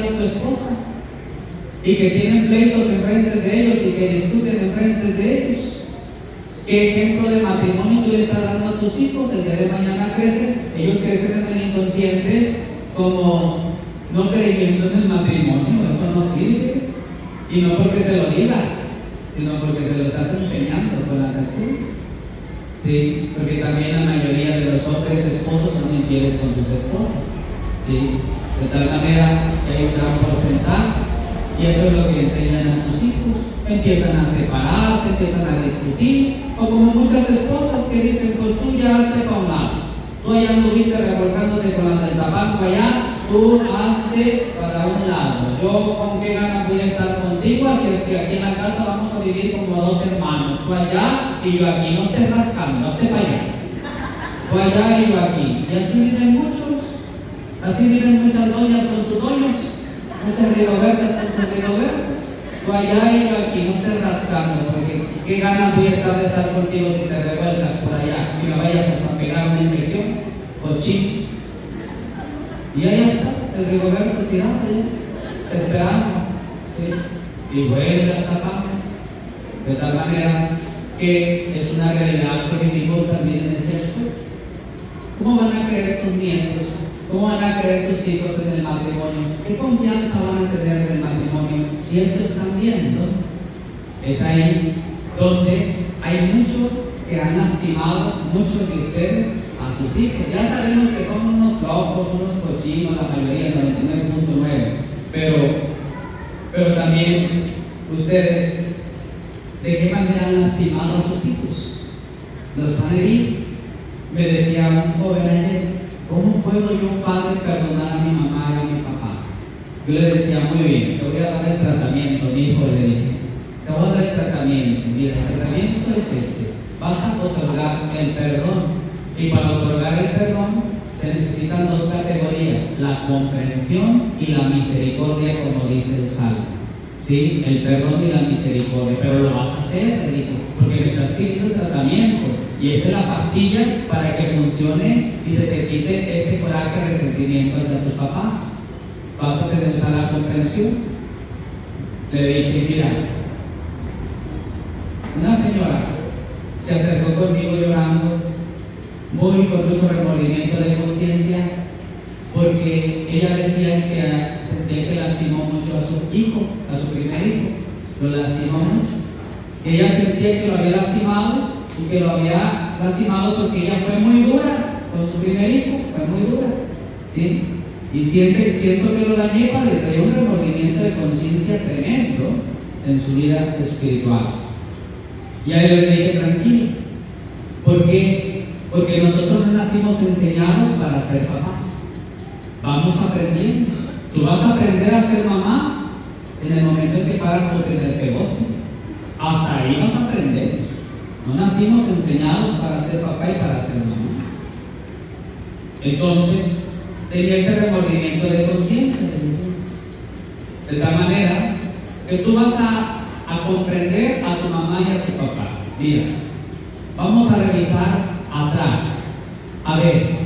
a tu esposa y que tienen pleitos enfrente de ellos y que discuten enfrente de ellos. ¿Qué ejemplo de matrimonio tú le estás dando a tus hijos? El día de mañana crecen, ellos crecen en el inconsciente como no creyendo en el matrimonio. Eso no sirve, y no porque se lo digas, sino porque se lo estás enseñando con las acciones. Sí, porque también la mayoría de los hombres esposos son infieles con sus esposas, ¿sí? De tal manera que hay un gran porcentaje, y eso es lo que enseñan a sus hijos. Empiezan a separarse, empiezan a discutir, o como muchas esposas que dicen, pues tú ya hazte para un lado, tú allá anduviste revolcándote con las del tabaco allá, tú hazte para un lado, yo con qué ganas voy a estar contigo, así es que aquí en la casa vamos a vivir como dos hermanos, tú allá y yo aquí, no estés rascando, hazte para allá, tú allá y yo aquí. Y así viven muchos, así viven muchas doñas con sus doños, muchas rigobertas con sus rigobertas, tú allá y yo aquí, no estés rascando, porque qué ganas voy a estar contigo si te revuelcas por allá y me vayas a pegar una infección, cochín. Y ahí está, el rigoberto tirado ya, esperando, ¿sí? Y vuelve a tapar. De tal manera que es una realidad que vivimos también en ese aspecto. ¿Cómo van a creer sus nietos? ¿Cómo van a creer sus hijos en el matrimonio? ¿Qué confianza van a tener en el matrimonio si esto están viendo? Es ahí donde hay muchos que han lastimado, muchos de ustedes, a sus hijos. Ya sabemos que son unos flojos, unos cochinos, la mayoría, 99.9, pero también ustedes, ¿de qué manera han lastimado a sus hijos? Los han herido. Me decía un joven ayer, ¿cómo puedo yo, padre, perdonar a mi mamá y a mi papá? Yo le decía, muy bien, te voy a dar el tratamiento, mi hijo, le dije, te voy a dar el tratamiento. Mira, el tratamiento es este, vas a otorgar el perdón. Y para otorgar el perdón se necesitan dos categorías, la comprensión y la misericordia, como dice el Salmo. ¿Sí? El perdón y la misericordia. Pero lo vas a hacer, le digo, porque me estás pidiendo el tratamiento. Y esta es la pastilla para que funcione y se te quite ese coraje, resentimiento hacia tus papás. Vas a tener que usar la comprensión. Le dije, mira, una señora se acercó conmigo llorando, con mucho remordimiento de conciencia, porque ella decía que sentía que lastimó mucho a su hijo, a su primer hijo, lo lastimó mucho. Ella sentía que lo había lastimado y que lo había lastimado porque ella fue muy dura con su primer hijo, fue muy dura, ¿sí? Y siento que lo dañé, padre, traía un remordimiento de conciencia tremendo en su vida espiritual. Y a él le dije, tranquilo, porque nosotros no nacimos enseñados para ser papás. Vamos aprendiendo. Tú vas a aprender a ser mamá en el momento en que pagas tu primer pegoste. Hasta ahí vas a aprender. No nacimos enseñados para ser papá y para ser mamá. Entonces, tenía ese remordimiento de conciencia. De tal manera que tú vas a comprender a tu mamá y a tu papá. Mira, vamos a revisar atrás. A ver,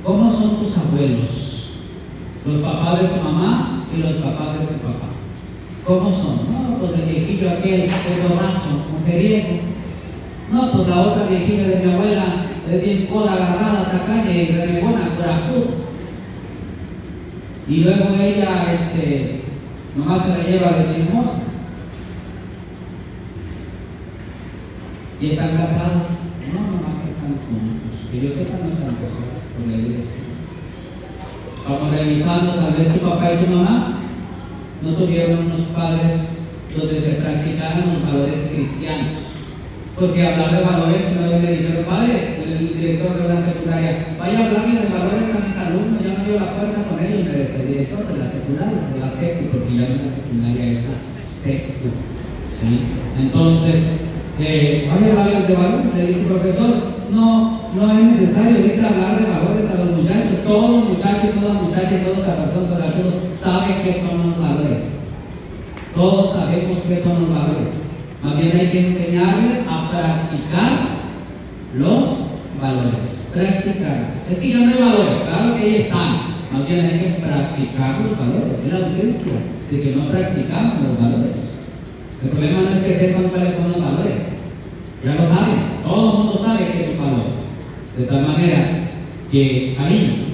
¿cómo son tus abuelos? Los papás de tu mamá y los papás de tu papá. ¿Cómo son? No, pues el viejillo aquel, el borracho, mujeriego. No, pues la otra viejilla de mi abuela es bien coda, agarrada, tacaña y renegona, corajuda. Y luego ella, nomás se la lleva de chismosa. Y están casados. No, nomás están juntos. Que yo sepa, no están casados con la iglesia. Vamos revisando, tal vez tu papá y tu mamá no tuvieron unos padres donde se practicaran los valores cristianos. Porque hablar de valores, una vez me dijeron, padre, el director de una secundaria, vaya a hablarle de valores a mis alumnos, ya me dio la puerta con ellos, me decía el director de la secundaria, de la secu, porque ya no es la secundaria, es la secu. ¿Sí? Entonces, vaya a hablarles de valores. Le dije, profesor, no es necesario ahorita hablar de valores a los muchachos. Todo muchacho, toda muchacha y toda persona sobre todo sabe qué son los valores. Todos sabemos qué son los valores. Más bien hay que enseñarles a practicar los valores. Practicarlos. Es que ya no hay valores, claro que ahí están. más bien hay que practicar los valores. Es la ausencia de que no practicamos los valores. El problema no es que sepan cuáles son los valores, ya lo saben, todo el mundo sabe que es un valor. De tal manera que ahí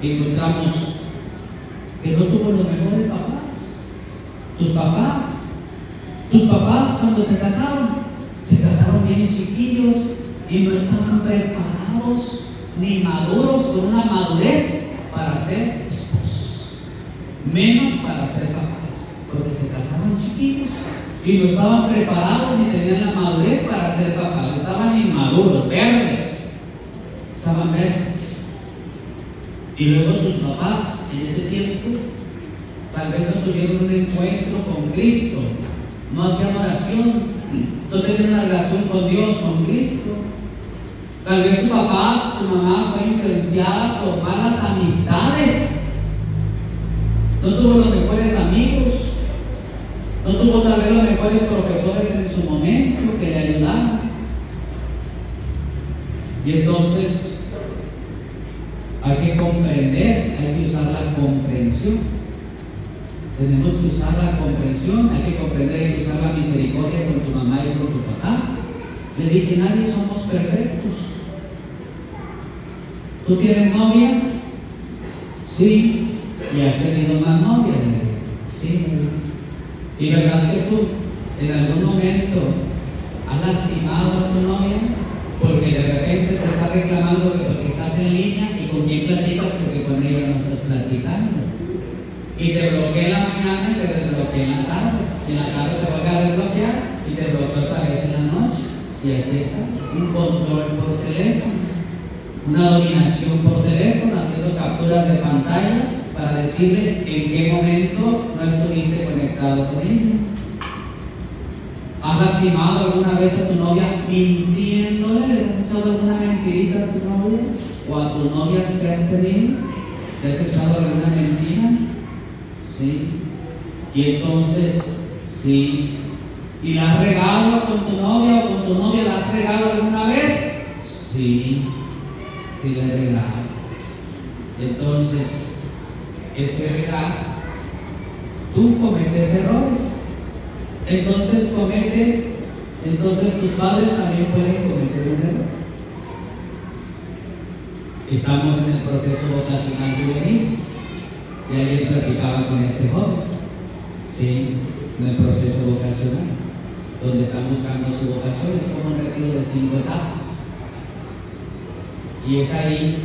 encontramos que no tuvo los mejores papás. Tus papás cuando se casaron bien chiquillos y no estaban preparados ni maduros, con una madurez para ser esposos, menos para ser papás, porque se casaron chiquillos y no estaban preparados ni tenían la madurez para ser papás, estaban inmaduros, estaban verdes. Y luego tus papás en ese tiempo tal vez no tuvieron un encuentro con Cristo, no hacían oración, no tenían una relación con Dios, con Cristo. Tal vez tu papá, tu mamá fue influenciada por malas amistades, no tuvo los mejores amigos, no tuvo tal vez los mejores profesores en su momento que le ayudaran. Y entonces hay que comprender, hay que usar la comprensión. Tenemos que usar la comprensión, hay que comprender, hay que usar la misericordia con tu mamá y con tu papá. Le dije, nadie somos perfectos. ¿Tú tienes novia? Sí. ¿Y has tenido más novias? Sí. ¿Y verdad que tú en algún momento has lastimado a tu novia? Porque de repente te está reclamando que porque estás en línea y con quién platicas, porque con ella no estás platicando. Y te bloquea en la mañana y te desbloquea en la tarde. Y en la tarde te vuelve a desbloquear y te bloquea otra vez en la noche. Y así está. Un control por teléfono, una dominación por teléfono, haciendo capturas de pantallas para decirle en qué momento no estuviste conectado con ella. ¿Has lastimado alguna vez a tu novia mintiéndole? ¿Les has echado alguna mentirita a tu novia? ¿O a tus novias que has tenido? ¿Les has echado alguna mentira? Sí. Y entonces, sí. ¿Y la has regado con tu novia o con tu novia? ¿La has regado alguna vez? Sí. Sí, la he regado. Entonces, ese regar, tú cometes errores. Entonces tus padres también pueden cometer un error. Estamos en el proceso vocacional juvenil. Y ayer platicaba con este joven, sí, en el proceso vocacional, donde están buscando su vocación. Es como un retiro de 5 etapas. Y es ahí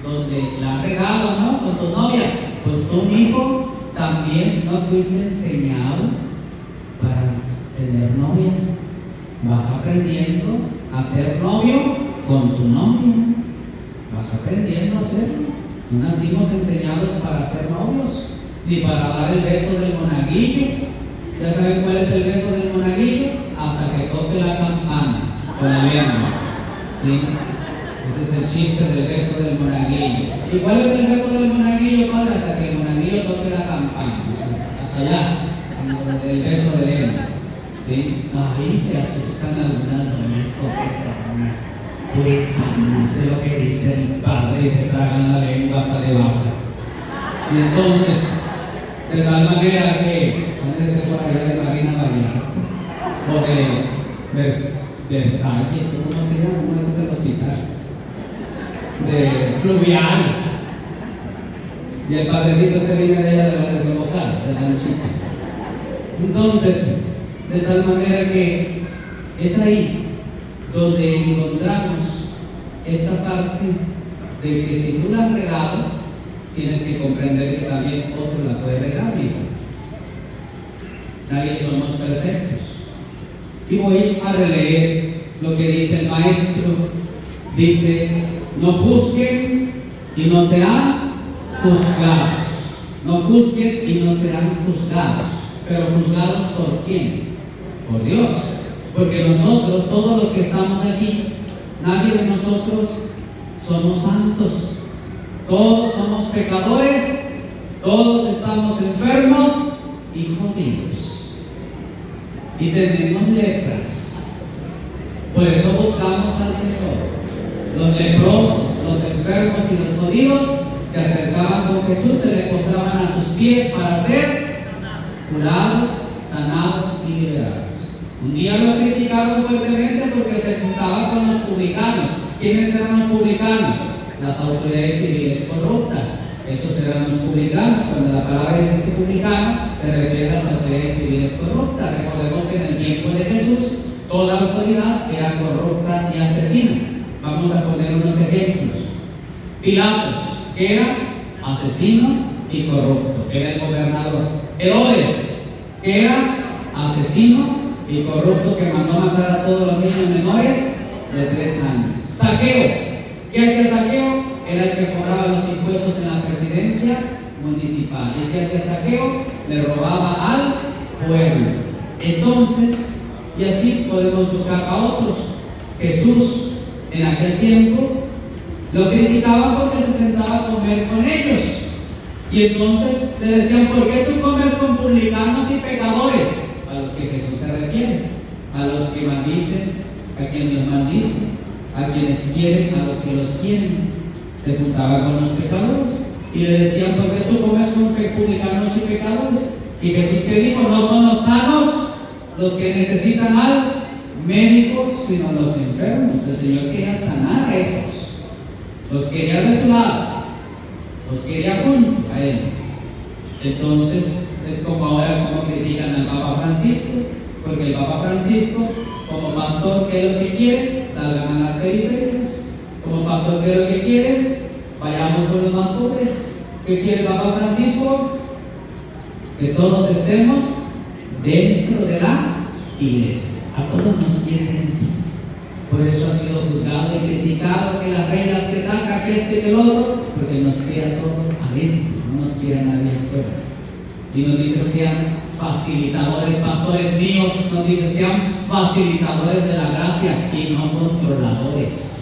donde la has regado, ¿no? Con tu novia. Pues tú, hijo, también no fuiste enseñado para tener novia. Vas aprendiendo a ser novio con tu novia. Vas aprendiendo a hacerlo. No nacimos enseñados para ser novios, ni para dar el beso del monaguillo. ¿Ya saben cuál es el beso del monaguillo? Hasta que toque la campana con la lengua. ¿Sí? Ese es el chiste del beso del monaguillo. ¿Y cuál es el beso del monaguillo, padre? Hasta que el monaguillo toque la campana. Hasta allá, el beso de lengua. ¿Sí? Ahí se asustan algunas doñas coquetonas, puritanas, de lo que dice el padre, y se tragan la lengua hasta de vaca. Y entonces, de tal manera que, puede ser por allá de Marina Vallarta, o de Versalles, ¿cómo se llama? ¿Cómo es el hospital? De Fluvial. Y el padrecito este viene de ella de la desembocada, del ranchito. Entonces, de tal manera que es ahí donde encontramos esta parte de que si tú la has regado, tienes que comprender que también otro la puede regar, hijo. Nadie somos perfectos. Y voy a releer lo que dice el maestro. Dice, no juzguen y no serán juzgados. No juzguen y no serán juzgados. Pero juzgados ¿por quién? Por Dios. Porque nosotros, todos los que estamos aquí, nadie de nosotros somos santos. Todos somos pecadores, todos estamos enfermos y jodidos. Y tenemos lepras. Por eso buscamos al Señor. Los leprosos, los enfermos y los jodidos se acercaban con Jesús, se le postraban a sus pies para ser curados, sanados y liberados. Un día lo criticaron fuertemente porque se juntaba con los publicanos. ¿Quiénes eran los publicanos? Las autoridades civiles corruptas. Esos eran los publicanos. Cuando la palabra dice publicano, se refiere a las autoridades civiles corruptas. Recordemos que en el tiempo de Jesús, toda autoridad era corrupta y asesina. Vamos a poner unos ejemplos. Pilatos, que era asesino y corrupto, era el gobernador. Herodes, que era asesino y corrupto, que mandó matar a todos los niños menores de 3 años. Zaqueo, ¿qué hacía Zaqueo? Era el que cobraba los impuestos en la presidencia municipal. ¿Y qué hacía Zaqueo? Le robaba al pueblo. Entonces, y así podemos buscar a otros. Jesús, en aquel tiempo, lo criticaban porque se sentaba a comer con ellos. Y entonces le decían: ¿por qué tú comes con publicanos y pecadores? A los que Jesús se refiere, a los que maldicen, a quienes los maldicen, a quienes quieren, a los que los quieren. Se juntaba con los pecadores y le decían: ¿por qué tú comes con publicanos y pecadores? Y Jesús, ¿qué dijo? No son los sanos los que necesitan al médico, sino los enfermos. El Señor quería sanar a esos, los quería de su lado, los quería junto a Él. Entonces es como ahora como critican al Papa Francisco, porque el Papa Francisco, como pastor, ¿qué es lo que quiere? Salgan a las periferias. Como pastor, ¿qué es lo que quiere? Vayamos con los más pobres. ¿Qué quiere el Papa Francisco? Que todos estemos dentro de la iglesia. A todos nos quiere dentro. Por eso ha sido juzgado y criticado, que las reglas que saca, que esto y que el otro, porque nos quiere a todos adentro, no nos quiere a nadie afuera. Y nos dice: sean facilitadores, pastores míos, nos dice: sean facilitadores de la gracia y no controladores.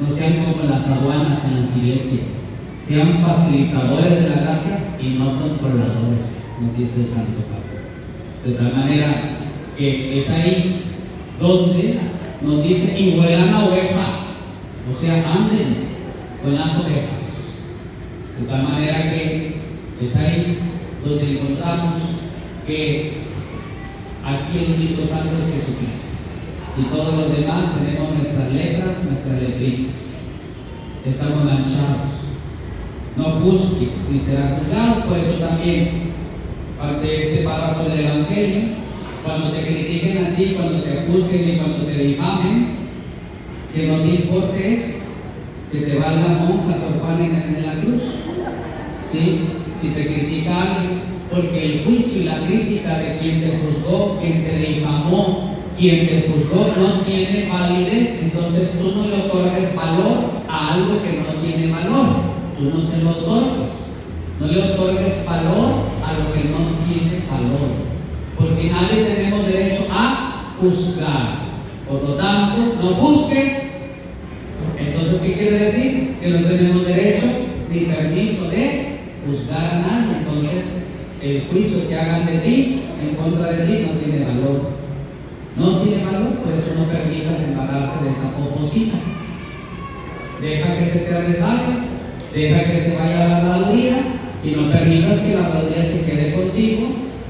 No sean como las aduanas en las iglesias, sean facilitadores de la gracia y no controladores, nos dice el Santo Pablo. De tal manera que es ahí donde nos dice: y vuelan la oveja, o sea, anden con las ovejas. De tal manera que es ahí donde encontramos que aquí el único santo es Jesucristo. Y todos los demás tenemos nuestras letras, nuestras letritas. Estamos manchados. No juzgues ni serás juzgado. Por eso también, parte de este párrafo del Evangelio, cuando te critiquen a ti, cuando te juzguen y cuando te difamen, que no te importe eso, que te valgan monjas o páninas en la cruz. ¿Sí? Si te critica alguien, porque el juicio y la crítica de quien te juzgó, quien te difamó, quien te juzgó, no tiene validez. Entonces tú no le otorgues valor a algo que no tiene valor. Tú no se lo otorgues. No le otorgues valor a lo que no tiene valor. Porque nadie tenemos derecho a juzgar. Por lo tanto, no juzgues. Entonces, ¿qué quiere decir? Que no tenemos derecho ni permiso de juzgar a nadie. Entonces, el juicio que hagan de ti, en contra de ti, no tiene valor. No tiene valor, por eso no permitas embarrarte de esa poposita. Deja que se te resbale, deja que se vaya la habladuría y no permitas que la habladuría se quede contigo,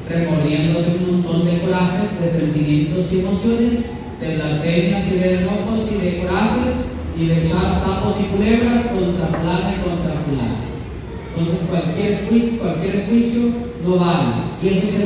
remoliéndote un montón de corajes, de sentimientos y emociones, de blasfemias y de enojos y de corajes y de echar sapos y culebras contra fulano y contra fulano. Entonces cualquier juicio no vale, y eso se